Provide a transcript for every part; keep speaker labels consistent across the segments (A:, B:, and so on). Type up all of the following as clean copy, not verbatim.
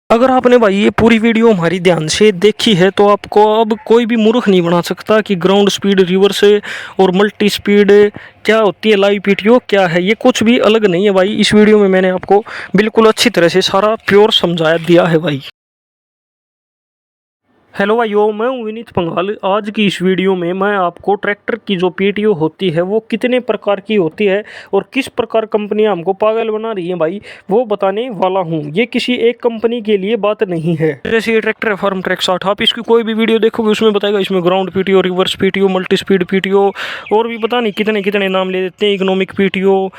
A: अगर आपने भाई ये पूरी वीडियो हमारी ध्यान से देखी है तो आपको अब कोई भी मूर्ख नहीं बना सकता कि ग्राउंड स्पीड, रिवर्स और मल्टी स्पीड क्या होती है, लाइव पीटीओ क्या है, ये कुछ भी अलग नहीं है भाई। इस वीडियो में मैंने आपको बिल्कुल अच्छी तरह से सारा प्योर समझाया दिया है भाई। हेलो भाइयों, मैं हूं विनीत पंघाल। आज की इस वीडियो में मैं आपको ट्रैक्टर की जो पीटीओ होती है वो कितने प्रकार की होती है और किस प्रकार कंपनियां हमको पागल बना रही हैं भाई, वो बताने वाला हूं। ये किसी एक कंपनी के लिए बात नहीं है। जैसे ये ट्रैक्टर है फार्म ट्रैक 60, आप इसकी कोई भी वीडियो देखोगे उसमें बताएगा इसमें ground PTO, reverse PTO, multi speed PTO और भी पता नहीं कितने कितने नाम ले देते हैं, इकोनॉमिक पीटीओ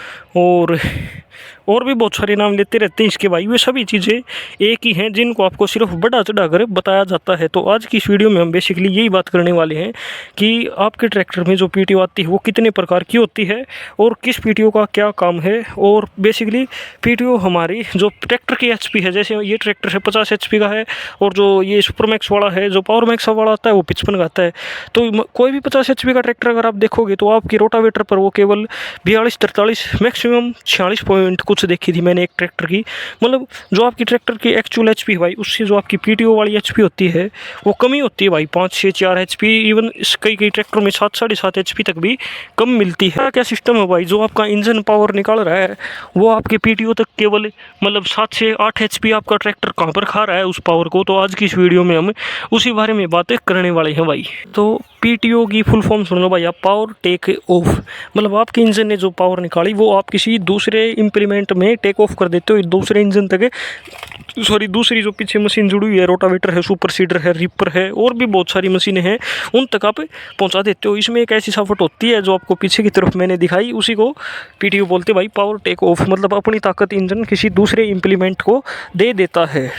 A: और भी बहुत सारे नाम लेते रहते हैं इसके भाई। वे सभी चीज़ें एक ही हैं जिनको आपको सिर्फ बढ़ा चढ़ा कर बताया जाता है। तो आज की इस वीडियो में हम बेसिकली यही बात करने वाले हैं कि आपके ट्रैक्टर में जो पीटीओ आती है वो कितने प्रकार की होती है और किस पीटीओ का क्या काम है। और बेसिकली पीटीओ हमारी जो ट्रैक्टर की एचपी है, जैसे ये ट्रैक्टर है 50 एचपी का है और जो ये सुपरमैक्स वाला है, जो पावर मैक्स वाला आता है वो 55 का आता है। तो कोई भी 50 एचपी का ट्रैक्टर अगर आप देखोगे तो आपकी रोटावेटर पर वो केवल 42-43 मैक्सिमम 46 पॉइंट कुछ देखी थी मैंने एक ट्रैक्टर की। मतलब जो आपकी ट्रैक्टर की एक्चुअल एचपी है भाई, उससे जो आपकी पीटीओ वाली एचपी होती है वो कमी होती है भाई, 5-6-4 एचपी। इवन कई कई ट्रैक्टरों में 7-7.5 एचपी तक भी कम मिलती है। क्या सिस्टम है भाई, जो आपका इंजन पावर निकाल रहा है वो आपके पीटीओ तक केवल मतलब 7 से 8 एचपी आपका ट्रैक्टर कहाँ पर खा रहा है उस पावर को। तो आज की इस वीडियो में हम उसी बारे में बातें करने वाले हैं भाई। तो पीटीओ की फुल फॉर्म सुन लो भाई आप, पावर टेक ऑफ। मतलब आपके इंजन ने जो पावर निकाली वो आप किसी दूसरे इंप्लीमेंट में टेक ऑफ कर देते हो, दूसरे इंजन तक, सॉरी दूसरी जो पीछे मशीन जुड़ी हुई है, रोटावेटर है, सुपर सीडर है, रिपर है और भी बहुत सारी मशीनें हैं, उन तक आप पहुंचा देते हो। इसमें एक ऐसी सॉफ्ट होती है जो आपको पीछे की तरफ मैंने दिखाई, उसी को पीटीओ बोलते भाई, पावर टेक ऑफ। मतलब अपनी ताकत इंजन किसी दूसरे इंप्लीमेंट को दे देता है।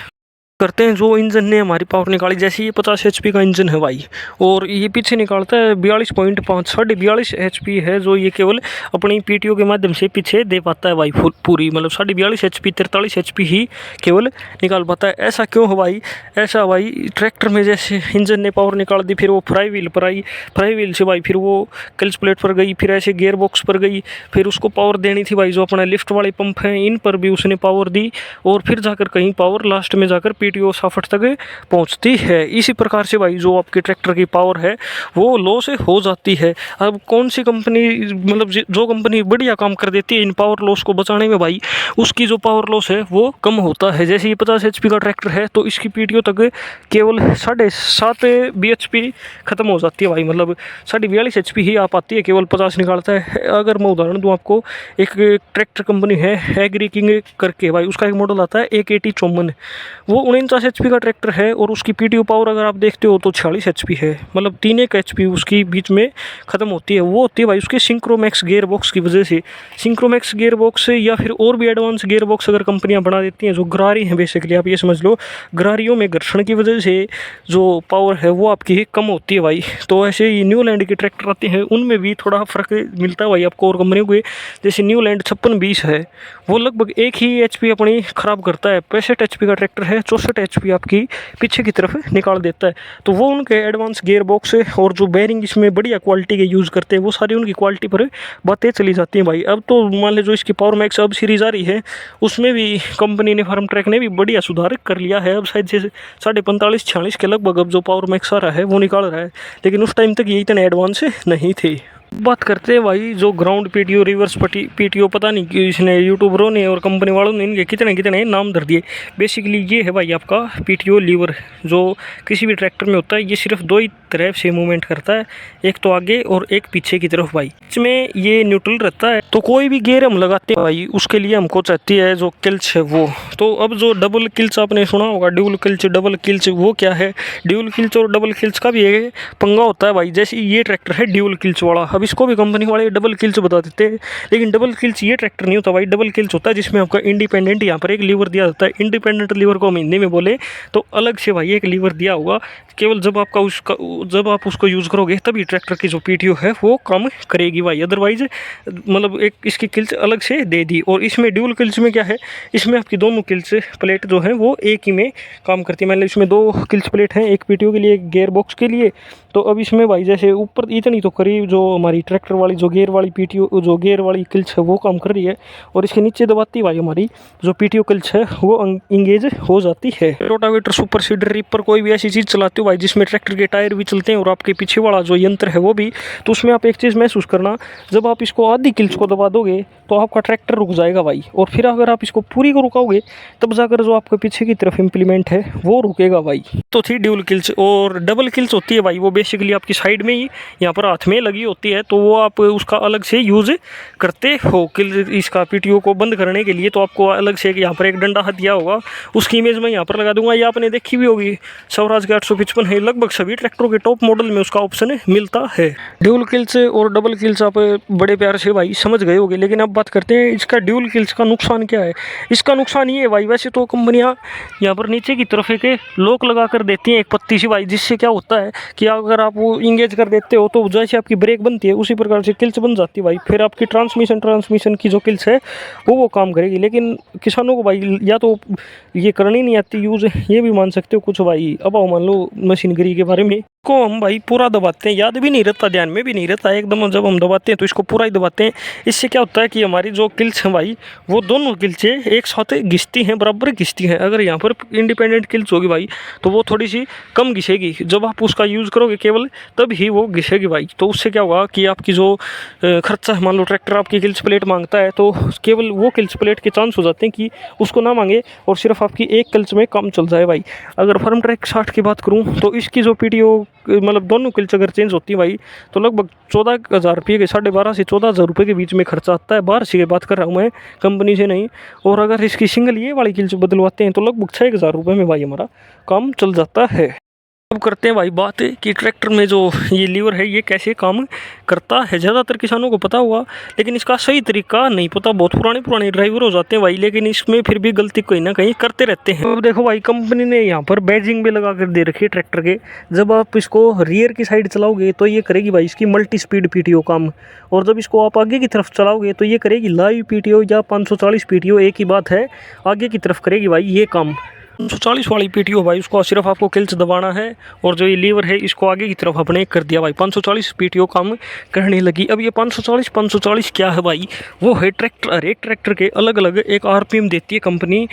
A: करते हैं जो इंजन ने हमारी पावर निकाली, जैसे ये 50 एचपी का इंजन है भाई और ये पीछे निकालता है 42.5, 42.5 एचपी है जो ये केवल अपनी पीटीओ के माध्यम से पीछे दे पाता है भाई पूरी। मतलब 42.5 एचपी, 43 एचपी ही केवल निकाल पाता है। ऐसा क्यों है भाई? ऐसा भाई ट्रैक्टर में जैसे इंजन ने पावर निकाल दी, फिर वो फ्राई व्हील पर आई, फ्राई व्हील से भाई फिर वो क्लच प्लेट पर गई, फिर ऐसे गियर बॉक्स पर गई, फिर उसको पावर देनी थी भाई, जो अपना लिफ्ट वाले पंप हैं इन पर भी उसने पावर दी और फिर जाकर कहीं पावर लास्ट में जाकर पीटीओ साफट तक पहुंचती है। इसी प्रकार से भाई जो आपके ट्रैक्टर की पावर है वो लो से हो जाती है। अब कौन सी कंपनी, मतलब जो कंपनी बढ़िया काम कर देती है इन पावर लॉस को बचाने में भाई, उसकी जो पावर लॉस है वो कम होता है। जैसे ये 50 एचपी का ट्रैक्टर है तो इसकी पीटीओ तक केवल 7.5 बीएचपी खत्म हो जाती है भाई। मतलब 42 एचपी ही आ पाती है, केवल 50 निकालता है। अगर मैं उदाहरण दूँ आपको, एक ट्रैक्टर कंपनी है एग्री किंग करके भाई, उसका एक मॉडल आता है 18054, वो 49 एचपी का ट्रैक्टर है और उसकी पीटीओ पावर अगर आप देखते हो तो 46 एचपी है। मतलब 3 एचपी उसकी बीच में ख़त्म होती है। वो होती है भाई उसके सिंक्रोमैक्स गियर बॉक्स की वजह से। सिंक्रोमैक्स गियर बॉक्स या फिर और भी एडवांस गियर बॉक्स अगर कंपनियां बना देती हैं, जो गरारी हैं बेसिकली, आप ये समझ लो गरारियों में घर्षण की वजह से जो पावर है वो आपकी कम होती है भाई। तो ऐसे ही न्यूलैंड के ट्रैक्टर आते हैं, उनमें भी थोड़ा फ़र्क मिलता है भाई आपको और कंपनियों के। जैसे न्यूलैंड 5620 है, वो लगभग एक ही एचपी अपनी ख़राब करता है। 65 एचपी का ट्रैक्टर है, 64 एचपी आपकी पीछे की तरफ निकाल देता है। तो वो उनके एडवांस गियर बॉक्स और जो बेरिंग इसमें बढ़िया क्वालिटी के यूज़ करते हैं, वो सारी उनकी क्वालिटी पर बातें चली जाती हैं भाई। अब तो मान लो जो इसकी पावर मैक्स अब सीरीज आ रही है उसमें भी कंपनी ने, फार्म ट्रैक ने भी बढ़िया सुधार कर लिया है। अब शायद से 45-46 के लगभग अब जो पावर मैक्स आ रहा है वो निकाल रहा है, लेकिन उस टाइम तक ये इतने एडवांस नहीं थे। बात करते हैं भाई जो ग्राउंड पीटीओ, रिवर्स पीटीओ, पता नहीं कि इसने यूट्यूबरों ने और कंपनी वालों ने इनके कितने कितने नाम धर दिए। बेसिकली ये है भाई आपका पीटीओ लीवर, जो किसी भी ट्रैक्टर में होता है। ये सिर्फ दो ही तरह से मूवमेंट करता है, एक तो आगे और एक पीछे की तरफ भाई। इसमें ये न्यूट्रल रहता है। तो कोई भी गियर हम लगाते हैं भाई उसके लिए हमको चाहती है जो किल्च है वो। तो अब जो डबल किल्च आपने सुना होगा, ड्यूल किल्च, डबल किल्च, वो क्या है? ड्यूल किल्च और डबल किल्च का भी एक पंगा होता है भाई। जैसे ये ट्रैक्टर है ड्यूल किल्च वाला, अब इसको भी कंपनी वाले डबल किल्च बता देते हैं, लेकिन डबल किल्च ये ट्रैक्टर नहीं होता भाई। डबल किल्च होता है जिसमें आपका इंडिपेंडेंट यहाँ पर एक लीवर दिया जाता है। इंडिपेंडेंट लीवर को हम हिंदी में बोले तो अलग से भाई एक लीवर दिया होगा, केवल जब आप उसको यूज़ करोगे तभी ट्रैक्टर की जो पीटीओ है वो काम करेगी भाई। अदरवाइज मतलब एक इसकी किल्च अलग से दे दी। और इसमें ड्यूल किल्च में क्या है, इसमें आपकी दोनों किल्च प्लेट जो है वो एक ही में काम करती है। मतलब इसमें दो किल्च प्लेट हैं, एक पीटीओ के लिए, एक गियर बॉक्स के लिए। तो अब इसमें भाई जैसे ऊपर इतनी तो करीब जो हमारी ट्रैक्टर वाली जो गेयर वाली पीटीओ जो गेयर वाली क्लच है वो काम कर रही है, और इसके नीचे दबाती भाई हमारी जो पीटीओ क्लच है वो इंगेज हो जाती है। रोटावेटर, सुपर सीडर, रीपर, कोई भी ऐसी चीज़ चलाते हो भाई जिसमें ट्रैक्टर के टायर भी चलते हैं और आपके पीछे वाला जो यंत्र है वो भी, तो उसमें आप एक चीज़ महसूस करना, जब आप इसको आधी क्लच को दबा दोगे तो आपका ट्रैक्टर रुक जाएगा भाई, और फिर अगर आप इसको पूरी को रुकाओगे तब जाकर जो आपके पीछे की तरफ इम्प्लीमेंट है वो रुकेगा भाई। तो थी ड्यूल क्लच। और डबल क्लच होती है भाई, वो बेसिकली आपकी साइड में ही यहाँ पर हाथ में लगी होती है, तो वो आप उसका अलग से यूज़ करते हो इसका पीटीओ को बंद करने के लिए। तो आपको अलग से यहाँ पर एक डंडा दिया होगा, उसकी इमेज मैं यहाँ पर लगा दूंगा, ये आपने देखी भी होगी, स्वराज के 855 है, लगभग सभी ट्रैक्टरों के टॉप मॉडल में उसका ऑप्शन मिलता है। ड्यूल क्लच और डबल क्लच आप बड़े प्यार से भाई समझ गए होंगे, लेकिन अब बात करते हैं इसका ड्यूल क्लच का नुकसान क्या है। इसका नुकसान ये है भाई, वैसे तो कंपनियां यहाँ पर नीचे की तरफ एक लॉक लगा कर देती हैं, एक पत्ती सी भाई, जिससे क्या होता है कि अगर आप वो इंगेज कर देते हो तो जैसे आपकी ब्रेक बनती है उसी प्रकार से क्लच बन जाती है भाई, फिर आपकी ट्रांसमिशन की जो क्लच है वो काम करेगी। लेकिन किसानों को भाई या तो ये करनी नहीं आती यूज़, ये भी मान सकते हो कुछ भाई, अब मान लो मशीनरी के बारे में को हम भाई पूरा दबाते हैं, याद भी नहीं रहता, ध्यान में भी नहीं रहता एकदम, जब हम दबाते हैं तो इसको पूरा ही दबाते हैं। इससे क्या होता है कि हमारी जो क्लच है भाई वो दोनों क्लचें एक साथ घिसती हैं, बराबर घिसती हैं। अगर यहाँ पर इंडिपेंडेंट क्लच होगी भाई तो वो थोड़ी सी कम घिसेगी, जब आप उसका यूज़ करोगे केवल तब ही वो घिसेगी भाई। तो उससे क्या होगा कि आपकी जो खर्चा है, मान लो ट्रैक्टर आपकी क्लच प्लेट मांगता है तो केवल वो क्लच प्लेट के चांस हो जाते हैं कि उसको ना मांगे और सिर्फ आपकी एक क्लच में काम चल जाए भाई। अगर फर्म ट्रैक 60 की बात करूँ तो इसकी जो पीटीओ मतलब दोनों क्लच अगर चेंज होती है भाई तो लगभग 14,000 रुपये के, 12,500 से 14,000 रुपये के बीच में खर्चा आता है। बाहर से बात कर रहा हूँ मैं, कंपनी से नहीं। और अगर इसकी सिंगल ये वाली क्लच बदलवाते हैं तो लगभग 6,000 रुपये में भाई हमारा काम चल जाता है। अब करते हैं भाई बात कि ट्रैक्टर में जो ये लीवर है ये कैसे काम करता है। ज़्यादातर किसानों को पता होगा लेकिन इसका सही तरीका नहीं पता, बहुत पुराने ड्राइवर हो जाते हैं भाई, लेकिन इसमें फिर भी गलती कहीं ना कहीं करते रहते हैं। अब देखो भाई, कंपनी ने यहाँ पर बैजिंग भी लगा कर दे रखी है ट्रैक्टर के, जब आप इसको रियर की साइड चलाओगे तो ये करेगी भाई इसकी मल्टी स्पीड पीटीओ काम, और जब इसको आप आगे की तरफ चलाओगे तो ये करेगी लाइव पीटीओ या 540 पीटीओ, एक ही बात है, आगे की तरफ करेगी भाई ये काम। 540 वाली पीटीओ भाई उसको सिर्फ आपको क्लच दबाना है और जो ये लीवर है इसको आगे की तरफ अपने कर दिया भाई, 540 पीटीओ काम करने लगी। अब ये 540 क्या है भाई, वो है ट्रैक्टर, हर एक ट्रैक्टर के अलग अलग एक आरपीएम देती है company,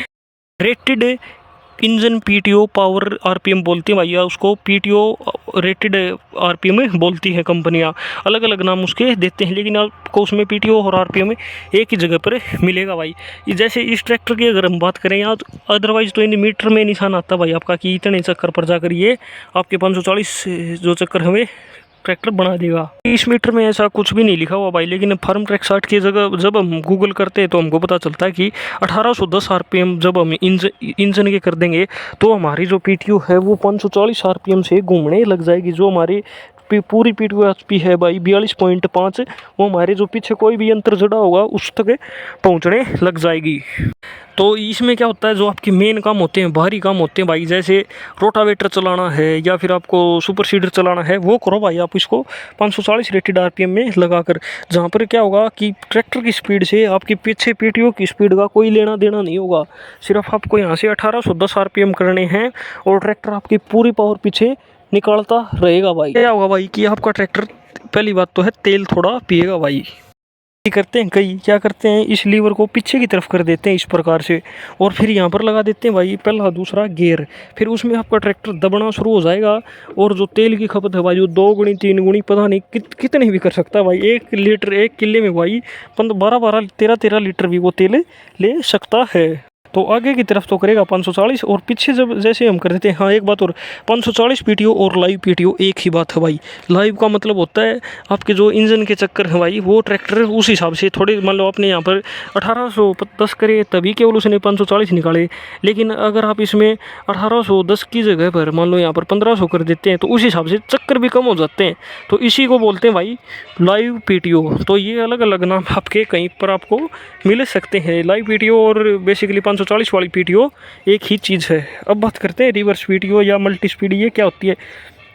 A: rated engine PTO power RPM बोलती है भैया उसको, पीटीओ रेटेड आरपीएम बोलती है कंपनियां, अलग अलग नाम उसके देते हैं, लेकिन आपको उसमें पीटीओ और आरपीएम एक ही जगह पर मिलेगा भाई। जैसे इस ट्रैक्टर की अगर हम बात करें या अदरवाइज तो इन मीटर में निशान आता भाई आपका कि इतने चक्कर पर जाकर ये आपके 540 जो चक्कर हमें ट्रैक्टर बना देगा। इस मीटर में ऐसा कुछ भी नहीं लिखा हुआ भाई, लेकिन फार्म ट्रैक 60 की जगह जब हम गूगल करते हैं तो हमको पता चलता है कि 1810 आरपीएम जब हम इंजन के कर देंगे तो हमारी जो पीटीओ है वो 540 आरपीएम से घूमने लग जाएगी। जो हमारी पूरी पीटीओ एचपी है भाई 42.5, वो हमारे जो पीछे कोई भी यंत्र जड़ा होगा उस तक पहुंचने लग जाएगी। तो इसमें क्या होता है, जो आपके मेन काम होते हैं, भारी काम होते हैं भाई, जैसे रोटावेटर चलाना है या फिर आपको सुपर सीडर चलाना है, वो करो भाई आप इसको 540 रेटेड आरपीएम में लगाकर। जहाँ पर क्या होगा कि ट्रैक्टर की स्पीड से आपकी पीछे पीटीओ की स्पीड का कोई लेना देना नहीं होगा, सिर्फ आपको यहाँ से 1810 आरपीएम करने हैं और ट्रैक्टर आपकी पूरी पावर पीछे निकालता रहेगा भाई। क्या होगा भाई कि आपका ट्रैक्टर, पहली बात तो है तेल थोड़ा पिएगा भाई। करते हैं कई क्या करते हैं, इस लीवर को पीछे की तरफ कर देते हैं इस प्रकार से, और फिर यहाँ पर लगा देते हैं भाई पहला दूसरा गियर, फिर उसमें आपका ट्रैक्टर दबना शुरू हो जाएगा और जो तेल की खपत है भाई वो 2 गुनी 3 गुनी पता नहीं कितनी भी कर सकता है भाई। 1 लीटर 1 किले में भाई 12 13 लीटर भी वो तेल ले सकता है। तो आगे की तरफ तो करेगा 540 और पीछे जब जैसे हम कर देते हैं। हाँ एक बात और, 540 पीटीओ और लाइव पीटीओ एक ही बात है भाई। लाइव का मतलब होता है आपके जो इंजन के चक्कर है भाई वो ट्रैक्टर उस हिसाब से थोड़े, मान लो आपने यहाँ पर 1810 करे तभी केवल उसने 540 निकाले, लेकिन अगर आप इसमें 1810 की जगह पर मान लो यहाँ पर 1500 कर देते हैं तो उस हिसाब से चक्कर भी कम हो जाते हैं। तो इसी को बोलते हैं भाई लाइव पीटीओ। तो ये अलग अलग नाम आपके कहीं पर आपको मिल सकते हैं। लाइव पीटीओ और बेसिकली 540 वाली पीटीओ एक ही चीज़ है। अब बात करते हैं रिवर्स पीटीओ या मल्टी स्पीड, ये क्या होती है।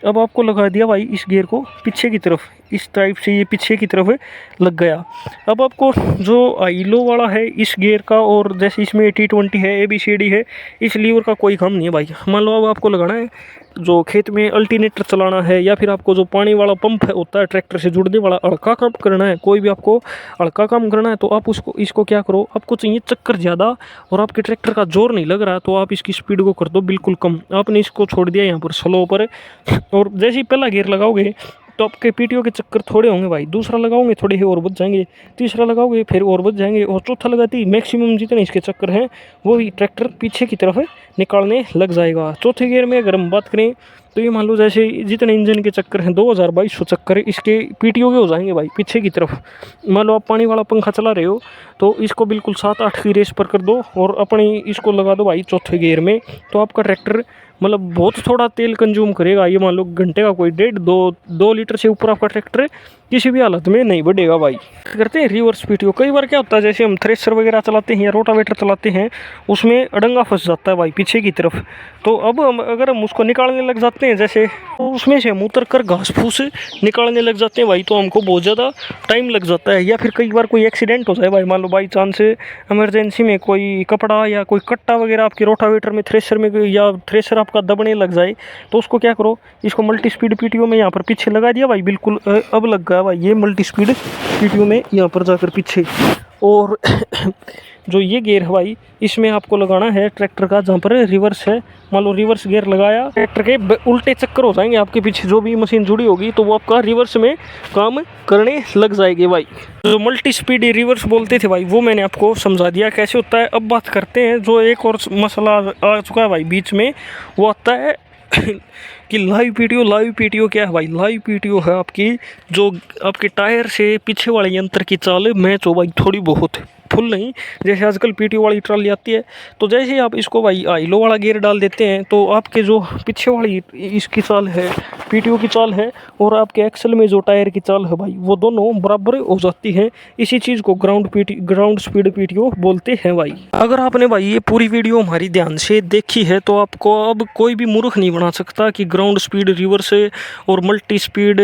A: अब आपको लगा दिया भाई इस गियर को पीछे की तरफ, इस टाइप से ये पीछे की तरफ लग गया। अब आपको जो आईलो वाला है इस गियर का, और जैसे इसमें T20 है, ABCD है, इस लीवर का कोई काम नहीं है भाई। मान लो अब आपको लगाना है जो खेत में अल्टरनेटर चलाना है, या फिर आपको जो पानी वाला पंप है होता है ट्रैक्टर से जुड़ने वाला, अड़का काम करना है, कोई भी आपको अड़का काम करना है, तो आप इसको क्या करो, आपको चाहिए चक्कर ज़्यादा और आपके ट्रैक्टर का जोर नहीं लग रहा, तो आप इसकी स्पीड को कर दो बिल्कुल कम। आपने इसको छोड़ दिया यहाँ पर स्लो पर, और जैसे ही पहला गियर लगाओगे तो आपके PTO के चक्कर थोड़े होंगे भाई, दूसरा लगाओगे थोड़े ही और बच जाएंगे, तीसरा लगाओगे फिर और बच जाएंगे, और चौथा लगाते ही मैक्सिमम जितने इसके चक्कर हैं वो ही ट्रैक्टर पीछे की तरफ निकालने लग जाएगा। चौथे गियर में अगर हम बात करें तो ये मान लो जैसे जितने इंजन के चक्कर हैं 2200 चक्कर इसके PTO के हो जाएंगे भाई पीछे की तरफ। मान लो आप पानी वाला पंखा चला रहे हो तो इसको बिल्कुल 7-8 की रेस पर कर दो और अपनी इसको लगा दो भाई चौथे गियर में, तो आपका ट्रैक्टर मतलब बहुत थोड़ा तेल कंज्यूम करेगा। ये मान लो घंटे का कोई 1.5-2 लीटर से ऊपर आपका ट्रैक्टर किसी भी हालत में नहीं बढ़ेगा भाई। करते हैं रिवर्स PTO। कई बार क्या होता है जैसे हम थ्रेशर वगैरह चलाते हैं या रोटावेटर चलाते हैं उसमें अडंगा फंस जाता है भाई पीछे की तरफ, तो अब अगर हम उसको निकालने लग जाते हैं जैसे तो उसमें से हम उतर कर घास फूस निकालने लग जाते हैं भाई, तो हमको बहुत ज़्यादा टाइम लग जाता है। या फिर कई बार कोई एक्सीडेंट हो जाए भाई, मान लो बाई चांस इमरजेंसी में कोई कपड़ा या कोई कट्टा वगैरह आपके रोटावेटर में थ्रेशर में या थ्रेशर आपका दबने लग जाए, तो उसको क्या करो, इसको मल्टी स्पीड PTO में यहाँ पर पीछे लगा दिया भाई, बिल्कुल अब लग गया भाई ये मल्टी स्पीड PTO में यहाँ पर जाकर पीछे। और जो ये गियर है भाई इसमें आपको लगाना है ट्रैक्टर का जहाँ पर रिवर्स है, मान लो रिवर्स गियर लगाया, ट्रैक्टर के उल्टे चक्कर हो जाएंगे आपके पीछे जो भी मशीन जुड़ी होगी, तो वो आपका रिवर्स में काम करने लग जाएगी भाई। जो मल्टी स्पीड रिवर्स बोलते थे भाई वो मैंने आपको समझा दिया कैसे होता है। अब बात करते हैं जो एक और मसला आ चुका है भाई बीच में, वो आता है कि लाइव PTO क्या है भाई। लाइव PTO है आपकी जो आपके टायर से पीछे वाले यंत्र की चाल मैच हो भाई, थोड़ी बहुत फुल नहीं, जैसे आजकल PTO वाली ट्राली आती है, तो जैसे ही आप इसको भाई आईलो वाला गियर डाल देते हैं तो आपके जो पीछे वाली इसकी चाल है PTO की चाल है और आपके एक्सल में जो टायर की चाल है भाई वो दोनों बराबर हो जाती है। इसी चीज़ को ग्राउंड स्पीड PTO बोलते हैं भाई। अगर आपने भाई ये पूरी वीडियो हमारी ध्यान से देखी है तो आपको अब कोई भी मूर्ख नहीं बना सकता कि ग्राउंड स्पीड रिवर्स और मल्टी स्पीड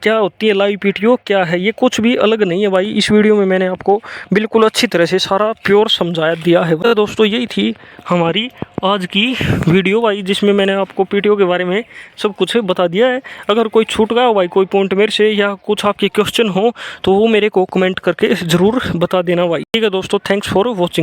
A: क्या होती है, लाइव PTO क्या है, ये कुछ भी अलग नहीं है भाई। इस वीडियो में मैंने आपको बिल्कुल अच्छी तरह से सारा प्योर समझाया दिया है। तो दोस्तों यही थी हमारी आज की वीडियो भाई, जिसमें मैंने आपको PTO के बारे में सब कुछ बता दिया है। अगर कोई छूट गया हो भाई कोई पॉइंट मेरे से या कुछ आपके क्वेश्चन हो तो वो मेरे को कमेंट करके ज़रूर बता देना भाई। ठीक है दोस्तों, थैंक्स फॉर वॉचिंग।